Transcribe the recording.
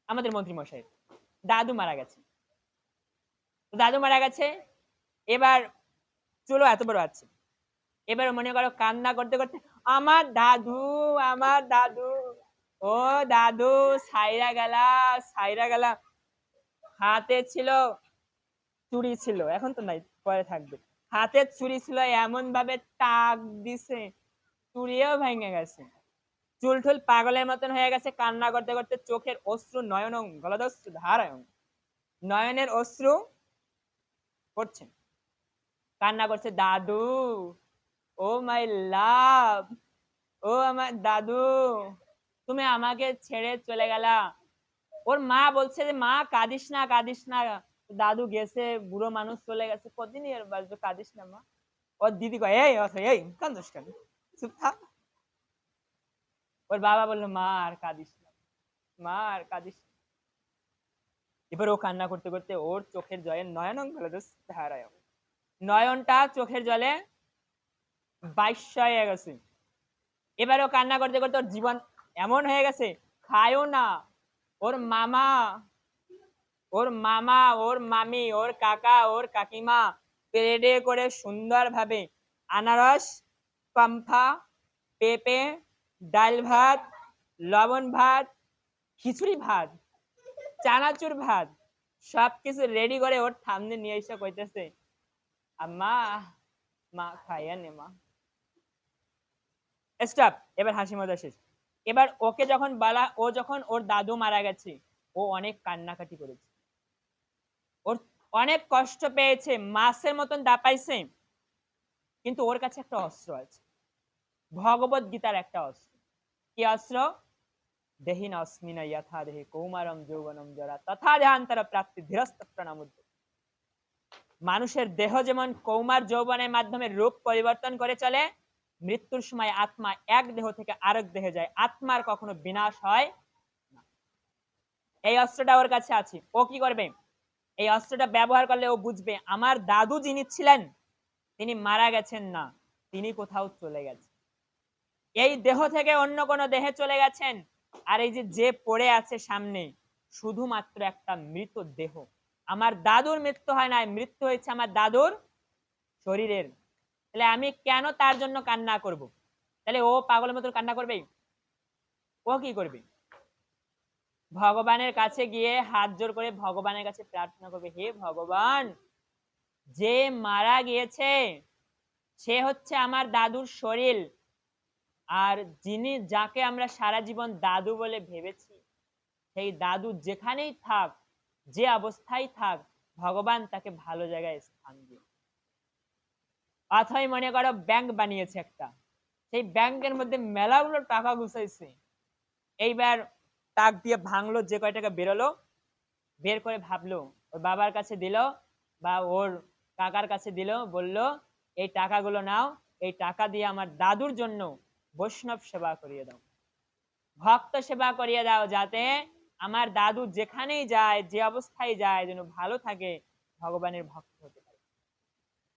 আমাদের মন্ত্রী মশাই দাদু মারা গেছে। দাদু মারা গেছে, এবার চুলো এত বড় আছে, এবার মনে করো কান্না করতে করতে, আমার দাদু, আমার দাদু, ও দাদু সাইরা গেলা, সাইরা গেলা। হাতে ছিল চুড়ি, ছিল এখন তো নাই, পরে থাকবে। হাতে চুড়ি ছিল, এমন ভাবে টাক দিছে, চুড়িও ভেঙে গেছে। চুল টুল পাগলের মতন হয়ে গেছে, কান্না করতে করতে চোখের অশ্রু নয়ন গলদস্রু ধারায়ণ, নয়নের অশ্রু পড়ছে, কান্না করছে, দাদু, ও মাই লাভ, ও আমার দাদু, তুমি আমাকে ছেড়ে চলে গেলা। ওর মা বলছে যে মা কাঁদিস না, কাঁদিস না, দাদু গেছে, বুড়ো মানুষ চলে গেছে, কতদিনই আর বাঁচবে, কাঁদিস না মা। ওর দিদি কয়, এই এই কান্দোস কেন, চুপ থাক। ওর বাবা বললো, মা আর কাঁদিস না, মা আর কাঁদিস না। এবার ও কান্না করতে করতে ওর চোখের জলে নয়ন ধারায়, নয়নটা চোখের জলে বাইশ হয়ে গেছে। এবার ও কান্না করতে করতে ওর জীবন এমন হয়ে গেছে, খায়ও না। ওর মামা, ওর মামা, ওর মামি, ওর কাকা, ওর কাকিমা প্লেটে করে সুন্দরভাবে আনারস, পাম্পা, পেঁপে, ডাল ভাত, লবণ ভাত, খিচুড়ি ভাত, চানাচুর ভাত, সবকিছু রেডি করে ওর সামনে নিয়ে এসে কইতেছে, আম্মা, মা খাইয়া নে মা। স্টপ, এবার হাসি মজা শেষ। এবার ওকে যখন বলা, ও যখন ওর দাদু মারা গেছে, ও অনেক কান্নাকাটি করেছে, ওর অনেক কষ্ট পেয়েছে, মাছের মতন দাপাইছে, কিন্তু ওর কাছে একটা অস্ত্র আছে, ভগবত গীতার একটা অস্ত্র। কি অস্ত্র? দেহিন অস্মিন যথা দেহে কৌমারম যৌবনম জরা তথা দেহান্তর প্রাপ্তি ধীরস্থ প্রণামুদ্র। মানুষের দেহ যেমন কৌমার যৌবনের মাধ্যমে রূপ পরিবর্তন করে চলে, মৃত্যুর সময় আত্মা এক দেহ থেকে আরেক দেহে যায়, আত্মার কখনো বিনাশ হয় না। এই অস্ত্রটা ওর কাছে আছে। ও কি করবে? এই অস্ত্রটা ব্যবহার করলে ও বুঝবে আমার দাদু যিনি ছিলেন তিনি মারা গেছেন না, তিনি কোথাও চলে গেছেন, এই দেহ থেকে অন্য কোনো দেহে চলে গেছেন। আর এই যে যে পড়ে আছে সামনে, শুধুমাত্র একটা মৃত দেহ। আমার দাদুর মৃত্যু হয় নাই, মৃত্যু হয়েছে আমার দাদুর শরীরের। তাহলে আমি কেন তার জন্য কান্না করব? তাহলে ও পাগলের মতো কান্না করবে? ও কি করবে? ভগবানের কাছে গিয়ে হাত জোর করে ভগবানের কাছে প্রার্থনা করবে, হে ভগবান, যে মারা গিয়েছে সে হচ্ছে আমার দাদুর শরীর, আর যিনি, যাকে আমরা সারা জীবন দাদু বলে ভেবেছি, সেই দাদু যেখানেই থাক, যে অবস্থায় থাক, ভগবান তাকে ভালো জায়গায় স্থান দিন। অথই মনে করো ব্যাংক বানিয়েছে একটা, সেই ব্যাংকের মধ্যে মেলাগুলো টাকা গুছাইছে, এইবার তাক দিয়ে ভাঙলো, যে কয় টাকা বেরোলো, বের করে ভাবলো, ওর বাবার কাছে দিল বা ওর কাকার কাছে দিল, বলল এই টাকাগুলো নাও, এই টাকা দিয়ে আমার দাদুর জন্য বৈষ্ণব সেবা করিয়ে দাও, ভক্ত সেবা করিয়ে দাও, যাতে আমার দাদু যেখানেই যায়, যে অবস্থায় যায়, যেন ভালো থাকে, ভগবানের ভক্ত হতে পারে।